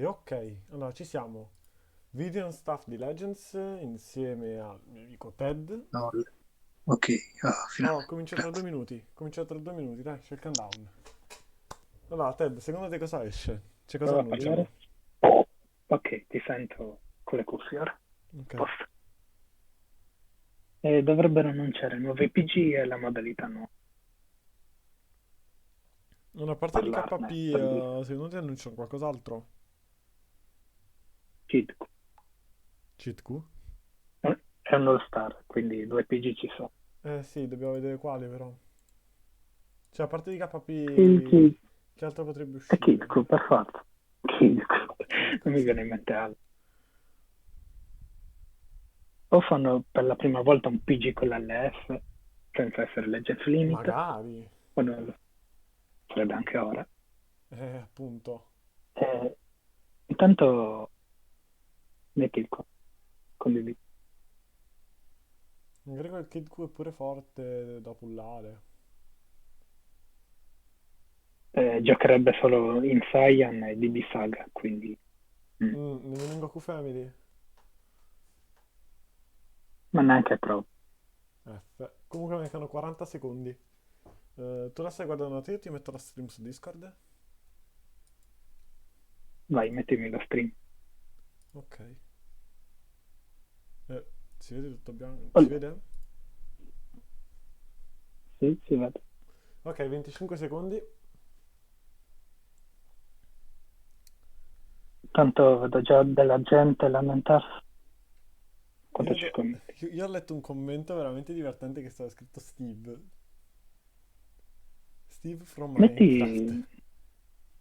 ok. Allora ci siamo. Video&Stuff di Legends insieme al mio amico Ted. No, ok, Oh, finalmente. comincio tra due Grazie. minuti. Comincio tra 2 minuti, dai, c'è il countdown. Allora, Ted, secondo te cosa esce? C'è cosa Prova a parlare? annunciano? Ok, ti sento con le cuffie ora. Ok. Posto. E dovrebbero annunciare nuovi PG e la modalità nuova. Una parte di KP, Parlarne per dire. secondo te annunciano qualcos'altro? Kid Cheat Q? è un all star, quindi due PG ci sono. Eh sì, dobbiamo vedere quali però. Cioè, a parte di KP, Kid, che altro potrebbe è Kid uscire? per forza. Kid Kid Q, non mi sì. viene in mente altro. O fanno per la prima volta un PG con l'LF, senza essere Legends Limit, Magari. o non lo sarebbe anche ora. Appunto. E intanto metti il condividi. Magari quel Kid Q è pure forte da pullare. Giocherebbe solo in Saiyan e DB Saga, quindi Nemmeno in Goku Family. ma neanche proprio. F. Comunque mancano 40 secondi. Tu la stai guardando te? Io ti metto la stream su Discord. Vai, mettimi lo stream. Ok. Eh, si vede tutto bianco? Si Olè, vede? sì, si vede. Ok, 25 secondi. Tanto vedo già della gente lamentarsi. Io, Quanto ci vedo- scommetti? io ho letto un commento veramente divertente che stava scritto Steve. Steve from Minecraft. Metti,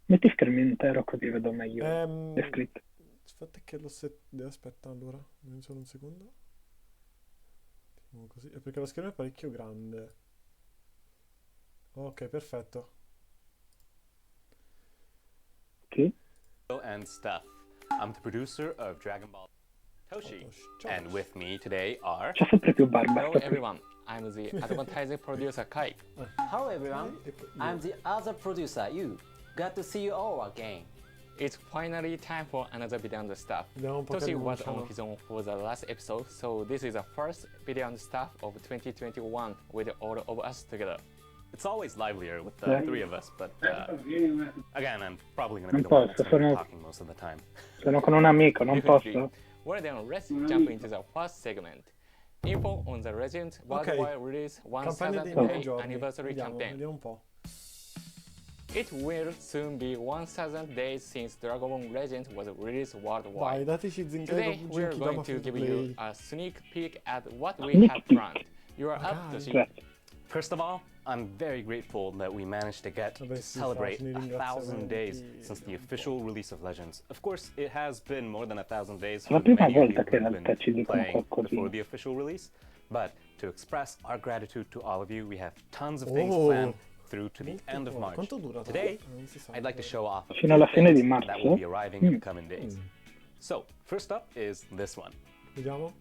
metti schermo intero così vedo meglio le Ehm, scritte. aspetta che lo set... Aspetta allora, non solo un secondo. Mettiamo così. È perché lo schermo è parecchio grande. Ok, perfetto. Sì? And Stuff. I'm the producer of Dragon Ball Toshi, Ciao and Toshi. with me today are. C'è sempre più barba Hello sto qui. everyone, I'm the advertising producer Kai. Hello everyone, E poi I'm io. the other producer, Yu. Glad to see you all again. It's finally time for another video and stuff. Vediamo un po' che Toshi was on annunciano. his own for the last episode, so this is the first video and stuff of 2021 with all of us together. It's always livelier with the three of us, but again, I'm probably going to be Non the one that's posso, going to be sono, talking most of the time. sono con un amico, non You agree? posso? Well then, let's jump into the first segment. Info on the Legend Ok. worldwide release Campagna 1000th dei day millegiorni. anniversary Vediamo, campaign. vediamo un po'. It will soon be 1000 days since Dragon Ball Legend was released Vai, worldwide. dateci Zenkai Today dopo we are Genki going Dama to Free to give you Play. a sneak peek at what we Sneak have peek. planned. You are up, Magari. Toshi. Grazie. First of all, I'm very grateful that we managed to get Vabbè, to sì, celebrate facile, 1,000 days ringraziamenti, since the un po'. official release of Legends. Of course, it has been more than 1,000 days È la for prima many of you volta che who in have realtà been ci dicono playing before qualcosina. the official release. But to express our gratitude to all of you, we have tons of things Oh, planned through to the molto end of buono. March. Quanto dura? Today, Non si sa. I'd like to show off a Fino few alla fine di things that will marzo? be arriving in the coming days. So, first up is this one. Vediamo.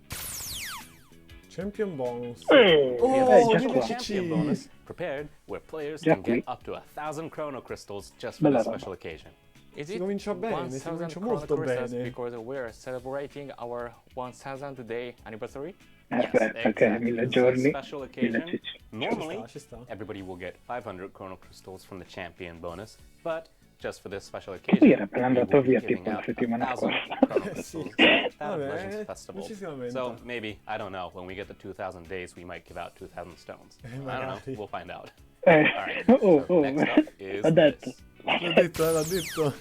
Champion bonus. We have a Oh, special già qua. champion bonus prepared where players Già can qui. get up to 1,000 chrono crystals just for Bella this roba. special occasion. Is Si it comincia bene, si 1000 comincia Chrono molto Crystals bene. because we're celebrating our 1000th day anniversary? Yes, Perché exactly. 1000 This is a giorni, special 1000 occasion. cicci. Normally, Ci sta. everybody will get 500 chrono crystals from the champion bonus, but just for this special Che poi era occasion, appena we andato will be via giving tipo la out settimana 1,000 scorsa. chrono Sì. crystals out of Vabbè, Legends Festival. ci si lamenta. So maybe, I don't know, when we get to 2,000 days, we might give out 2,000 stones. I don't know, magari. we'll find out. Eh, Alright, oh, so next up is l'ha detto. this. L'ho detto, l'ha detto.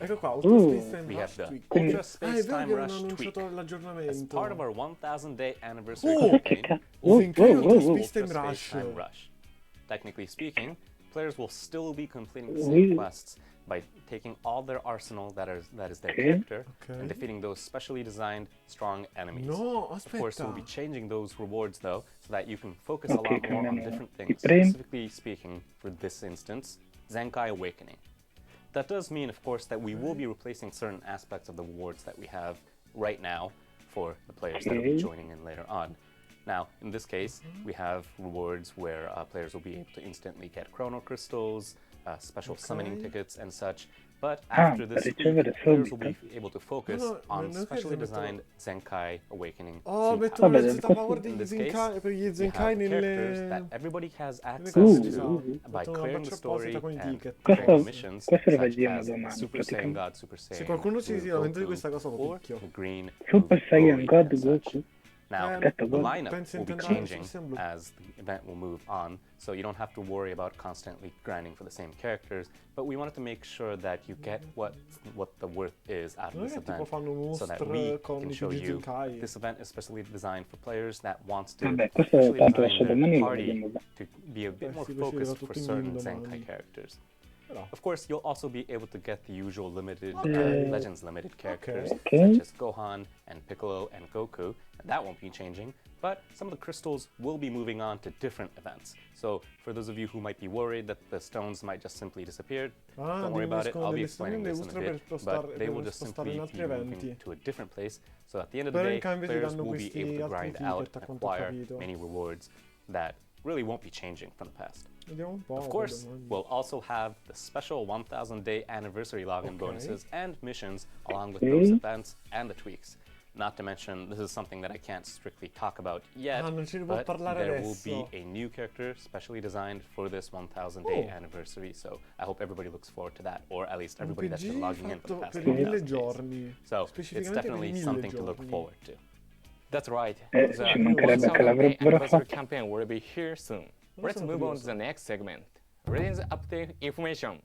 Ecco qua, Ultra Space Time We Rush have the Tweak. Quindi- Ultra Ah, è Space vero Time che hanno Rush annunciato Tweak. As l'aggiornamento. part of our 1,000 day anniversary Oh, Cos'è che campaign, cazzo? we'll be Zenkai giving Ultra out Space Ultra Time Space Rush. Time Rush. Technically speaking, players will still be completing the We- same quests by taking all their arsenal that is their Okay. character Okay. and defeating those specially designed strong enemies. No, Of course, we'll be aspetta. changing those rewards though, so that you can focus a Okay, lot more on cambiano different i things. premi. Specifically speaking, for this instance, Zenkai Awakening. That does mean, of course, that we will be replacing certain aspects of the rewards that we have right now for the players that will be Okay. joining in later on. Now, in this case, we have rewards where players will be able to instantly get chrono crystals, special summoning tickets and such. But Ah, after this per week, ricevere players will subito. be able to focus No, on non specially credo se designed Zenkai Awakening Oh, free mettono powers. le Vabbè, Z questo- power In degli this Zenkai, case, per gli we Zenkai have characters nelle... that everybody has nelle access cose, to esatto. by Mettono una clearing the faccia story apposita con i and ticket. clearing Questo- missions questo lo such vediamo as domani, Super Saiyan praticamente. God, Super Saiyan Se qualcuno si Blue lamenta di Goku, questa cosa lo or picchio. the green Super Blue Saiyan Broly God and such. Goku. Now, Detto the God. lineup Penso will be intendano changing Super Saiyan Blue. as the event will move on, so you don't have to worry about constantly grinding for the same characters, but we wanted to make sure that you get what the worth is out of Non è this che tipo event, fanno un so that monster we con can i show PG you Zenkai. this event is specially designed for players that wants to Vabbè, questo actually tanto design adesso domani their lo party vediamo. to be a bit Eh more sì, questi focused erano for tutti certain domani. Zenkai characters. Però. Of course, you'll also be able to get the usual limited Legends limited characters Okay. such as Gohan and Piccolo and Goku. That won't be changing, but some of the crystals will be moving on to different events. So for those of you who might be worried that the stones might just simply disappear, Ah, don't worry about it. diminuiscono I'll be delle explaining stelle this in a per bit, spostare- but they per will just spostare in simply altri be moving eventi. to a different place. So at the end of the Però in day, cambio ti players danno will be questi able to altri grind out ticket, a and quanto ho acquire capito. many rewards that really won't be changing from the past. Vediamo un po'. Of course, domani. we'll also have the special 1000 day anniversary login Okay. bonuses and missions along with Okay. those events and the tweaks. Not to mention, this is something that I can't strictly talk about yet, Ah, non ci ne può but parlare there adesso. will be a new character specially designed for this 1000 day Oh. anniversary, so I hope everybody looks forward to that, or at least Un everybody that's been PG logging in for the fatto past per i 1000 1000 days. giorni. So it's Specificamente per i definitely 1000 something to look giorni. forward to. That's right. Ci mancherebbe che 1000 l'avrebbero anniversary fatto. campaign will be here soon. Non Let's sono move on to curioso. the next segment. Ratings update information.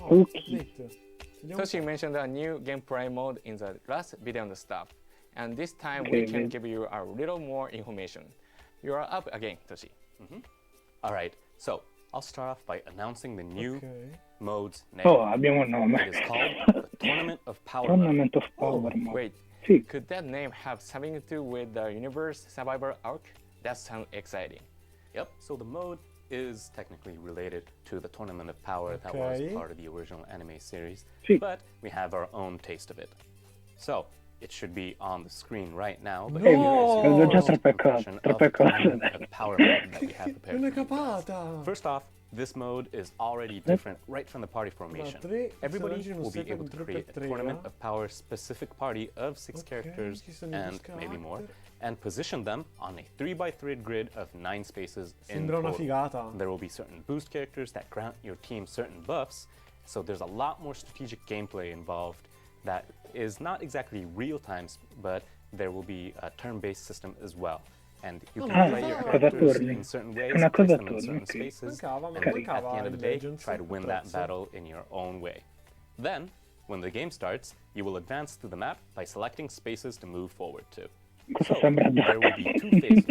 Oh, Ok. update. Vediamo Toshi un po'. mentioned a new gameplay mode in the last video and stuff, and this time Okay, we can good. give you a little more information. You are up again, Toshi. All right, so I'll start off by announcing the new Ok. mode's name. Oh, abbiamo un nome. It is called the Tournament of Power Mode. Tournament of Oh, Power Mode. Wait, Sì, could that name have something to do with the universe survivor arc? That sounds exciting. Yep, so the mode is technically related to the Tournament of Power that was Okay. part of the original anime series, Sì. but we have our own taste of it. So, it should be on the screen right now, but No! here is Vedo your già first troppe cose, impression of troppe the cose. Tournament of Power mode that we have prepared Non è for you guys. capata! First off, this mode is already different right from the party formation. tre Everybody personaggi in un will be set able di to 3 create per a 3, Tournament of Power specific party of 6 Ok, characters ci sono i and boost maybe more, character. and position them on a 3x3 grid of 9 spaces in Sembra una total. figata. There will be certain boost characters that grant your team certain buffs, so there's a lot more strategic gameplay involved that is not exactly real time, but there will be a turn-based system as well. And you can Ah, play your cosa characters turni? in certain ways, Una place cosa them in turni, certain ok. spaces, Mancava, and ma at mancava the end of the in day, Legends, try to win that prezzo. battle in your own way. Then, when the game starts, you will advance through the map by selecting spaces to move forward to. Cosa So, sembra there will be 2 phases.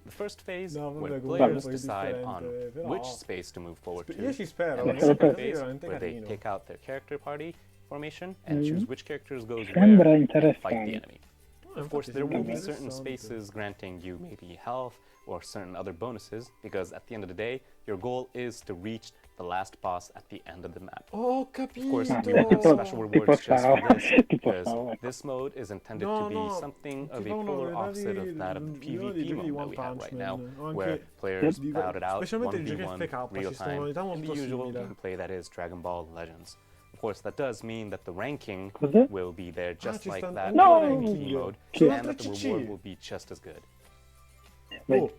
The first phase, No, vabbè, where comunque players poi è decide on differente, però- which space to move forward to. Io ci spero, And the Però second poi- phase, veramente where they carino. pick out their character party formation and choose which characters goes Sembra where and fight the interessante. enemy. Of course, there will be certain interessante. spaces granting you maybe health or certain other bonuses, because at the end of the day, your goal is to reach the last boss at the end of the map. Ho capito! Of course, Ah, you will have tipo- special tipo rewards just Sao. for this, Tipo because Sao, ecco. this mode is intended No, to be no, something of a tipo polar no, opposite of vedi that of the io di PvP giochi di mode that One we have Punch right now, Man, o anche where players di- bout it out specialmente i giochi 1v1 FK, real ci sono time modalità in the molto usual simili. gameplay that is Dragon Ball Legends. Of course, that does mean that the ranking Cos'è? will be there just ci like stanno- that No! in the PvP mode, Sono and that altre the CC. reward will be just as good. Oh,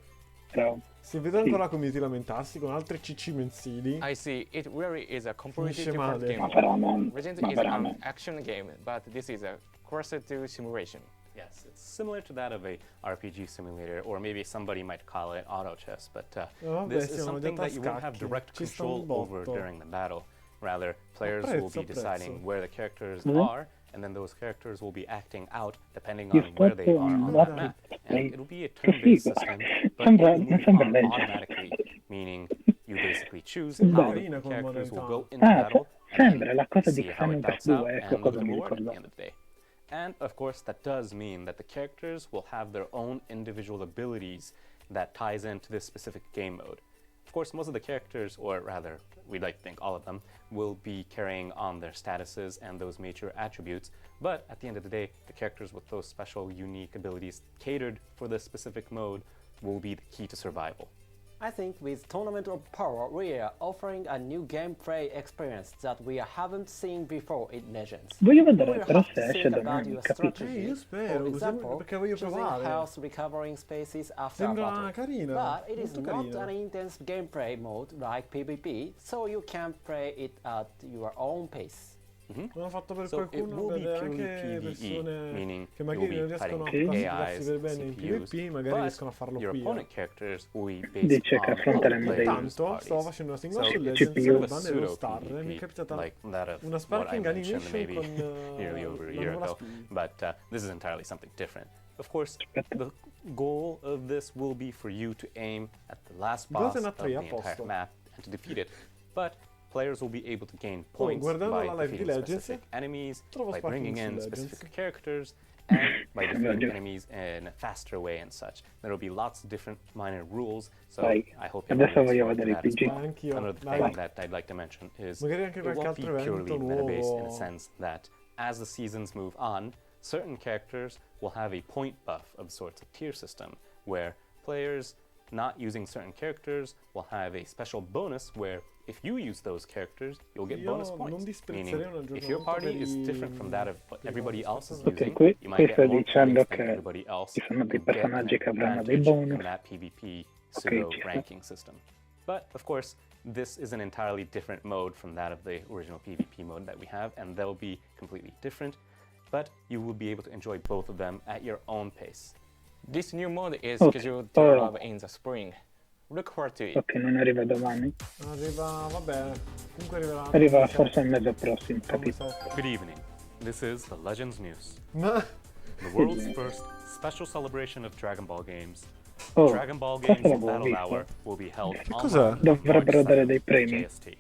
Bravo. se vedo ancora la community lamentarsi con altre CC mensili, I see. It really is a completely Finisce different male. game. Ma veramente, Legends ma is an veramente. action game, but this is a cross-to simulation. Yes, it's similar to that of a RPG simulator, or maybe somebody might call it auto chess, but vabbè, this is siamo something già that you won't have scacchi. direct Ci sta un control over botto. during the battle. Rather, players will Apprezzo, be deciding apprezzo. where the characters Mhm. are, and then those characters will be acting out depending Io on where they sto are on the andando- map. Dai. And it'll be a Che turn-based figo. system, but Sembra- it will move sembra on legge. automatically, meaning you basically choose Sembra how the carina come characters will modalità. go into Ah, battle, and sembra then la cosa di see how Final it Fantasy bouts out 2, ecco and cosa the mi reward at ricordo. the end of the day. And of course, that does mean that the characters will have their own individual abilities that ties into this specific game mode. Of course, most of the characters, or rather, we'd like to think all of them, will be carrying on their statuses and those major attributes, but at the end of the day, the characters with those special, unique abilities catered for this specific mode will be the key to survival. I think with Tournament of Power, we are offering a new gameplay experience that we haven't seen before in Legends. Voglio You vedere will però have se to esce think about domani, your capito? strategy. Io spero, For così example, perché voglio choosing provare. health recovering spaces after a Sembra battle. carina, But it is molto not carina. an intense gameplay mode like PvP, so you can play it at your own pace. L'hanno fatto per So it qualcuno, will be per purely anche PvE, persone meaning che you magari will non be riescono a fighting classificarsi AIs, per bene in CPUs, PvP, magari but riescono a farlo your qui. opponent characters will be based Dice che on affronteremo other dei- players' Intanto stavo parties. facendo una singola So su it's Legends CPU. con sort of a bande dello pseudo Star e mi è PvP, capitata like that of una what I sparking mentioned animation maybe con nearly over a la year nuvola ago, spia. but this is entirely something different. Of course, Aspetta. the goal of this will be for you to aim at the last Date boss una of the tre, a entire posto. map and to defeat it, but players will be able to gain points guardando by la live di defeating Legends, specific enemies, trovo by sparking bringing su in Legends. specific characters, and by defeating Legends. enemies in a faster way and such. There will be lots of different minor rules, so Vai. I hope you Adesso look voglio forward to vedere i that as PG. well. Anch'io, Another dai. thing that I'd like to mention is Magari anche it qualche won't be altro purely evento meta-based in nuovo. the sense that as the seasons move on, certain characters will have a point buff of sorts, a tier system, where players not using certain characters will have a special bonus where if you use those characters, you'll get Io bonus non points. disprezzerei Meaning, un if your aggiornamento party per is i- different from that of what per i everybody bonus. else is Ok, using, qui you might get stai more dicendo points than che everybody else. ci sono dei and get an personaggi che avranno dei advantage bonus. from that PvP Ok, pseudo ci sta. ranking system. But of course, this is an entirely different mode from that of the original PvP mode that we have, and they'll be completely different. But you will be able to enjoy both of them at your own pace. This new mode is Okay. scheduled to Oh. arrive in the spring. Look forward to it. Ok, non arriva domani. Arriva, vabbè, comunque arriverà. Arriva come forse il sempre. mese prossimo, Come capito? sempre. Good evening. This is the Legends News, Ma the world's first special celebration of Dragon Ball games. Oh, Dragon Ball questo Games l'avevo Battle visto. Hour will be held Che online cos'è? on Dovrebbero March dare 7th, dei premi. JST.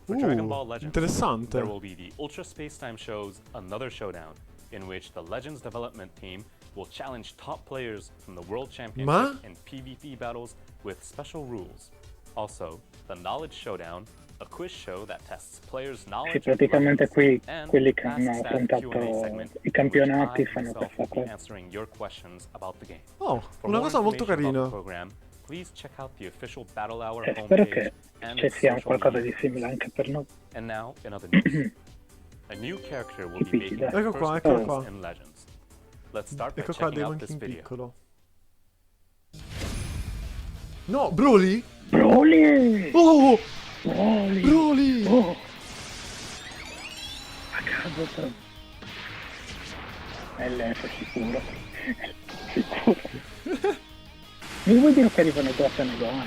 For Dragon Ball Legends, interessante. there will be the Ultra Space Time Show's Another Showdown, in which the Legends development team will challenge top players from the World Championship in PvP battles with special rules. Also, the Knowledge Showdown, a quiz show that tests players' knowledge Sì, of praticamente Legends, qui and quelli che Ask hanno Staff affrontato Q&A segment, i in campionati which I fanno myself questa will be cosa. answering your questions about the game. Oh, For una more cosa molto information about carina. the program, please check out the official Battle Hour Spero homepage che and ci its sia social qualcosa media. di simile anche per noi. And now, in other news, a new character will be making Ecco their qua, first eccolo appearance qua. in Legends. Let's start by Ecco qua checking dei out this manchi in video. piccolo. No, Broly? Broly! Oh! Broly! Broly! Oh! A caso però. LF sicuro. Sicuro. Mi vuoi dire che arrivano Cosa e Gohan?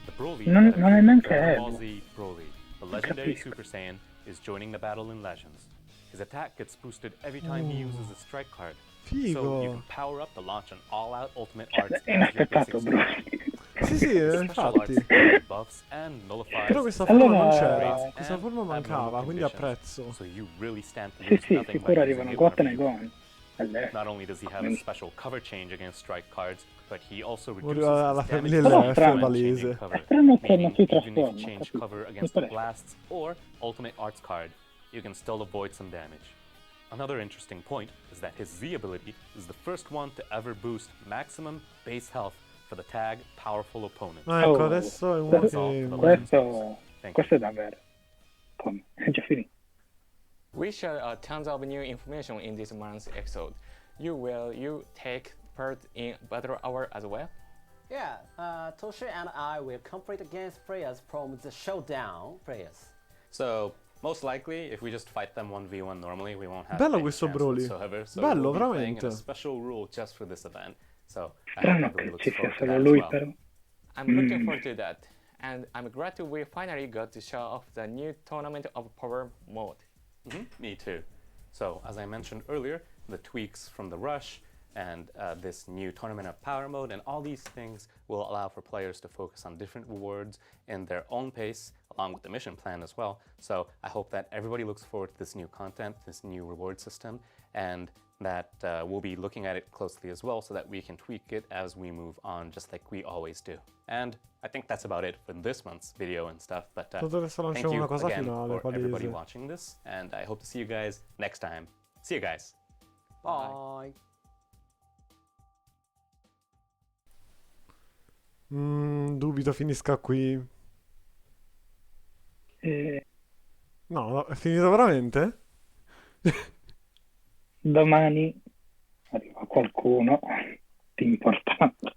The Broly Non- that non è appeared in neanche Dragon Ball Evo. Z Broly, the legendary capisco. Super Saiyan, is joining the battle in Legends. His attack gets boosted every time he uses a strike card. So you Figo. can power up to launch an all-out ultimate arts È as your inaspettato basic stage. Broly. Sì, sì, Special arts infatti. buffs and nullifies Però questa forma Allora- non c'era, upgrades questa and forma mancava, abnormal quindi conditions. apprezzo. So you really stand to Sì, lose sì, nothing by sicuro using arrivano it Goten e whenever you Gohan. LF. Not only does he have a special cover change against strike cards, but he also Arriva reduces alla his damage famiglia resistance LF, when palese. changing cover, È strano che non meaning si even if you trasforma, change capito? cover Mi against pare. blasts or ultimate arts card, you can still avoid some damage. Another interesting point is that his Z ability is the first one to ever boost maximum base health for the tag Powerful Opponent. Ah, ecco, Oh, adesso è uno questo- che... Questo, Thank questo è davvero. Come? È già finito. We share tons of new information in this month's episode. You take part in Battle Hour as well? Yeah, Toshi and I will compete against players from the Showdown players. So, most likely, if we just fight them 1v1 normally, we won't have Bello any questo chance Broly. whatsoever. So Bello, we'll be playing in veramente. a special rule just for this event. So I hope Strano everybody che looks ci sia forward to solo that as lui, well. però. I'm looking forward to that. And I'm glad we finally got to show off the new Tournament of Power mode. Me too. So, as I mentioned earlier, the tweaks from the Rush and this new Tournament of Power mode and all these things will allow for players to focus on different rewards in their own pace, along with the mission plan as well. So I hope that everybody looks forward to this new content, this new reward system, and that we'll be looking at it closely as well so that we can tweak it as we move on, just like we always do. And I think that's about it for this month's video and stuff. But Tanto adesso thank lanciamo you una cosa again finale, for everybody palese. watching this, and I hope to see you guys next time. See you guys. Bye. Dubito finisca qui. E No, no, è finito veramente? domani arriva qualcuno di importante.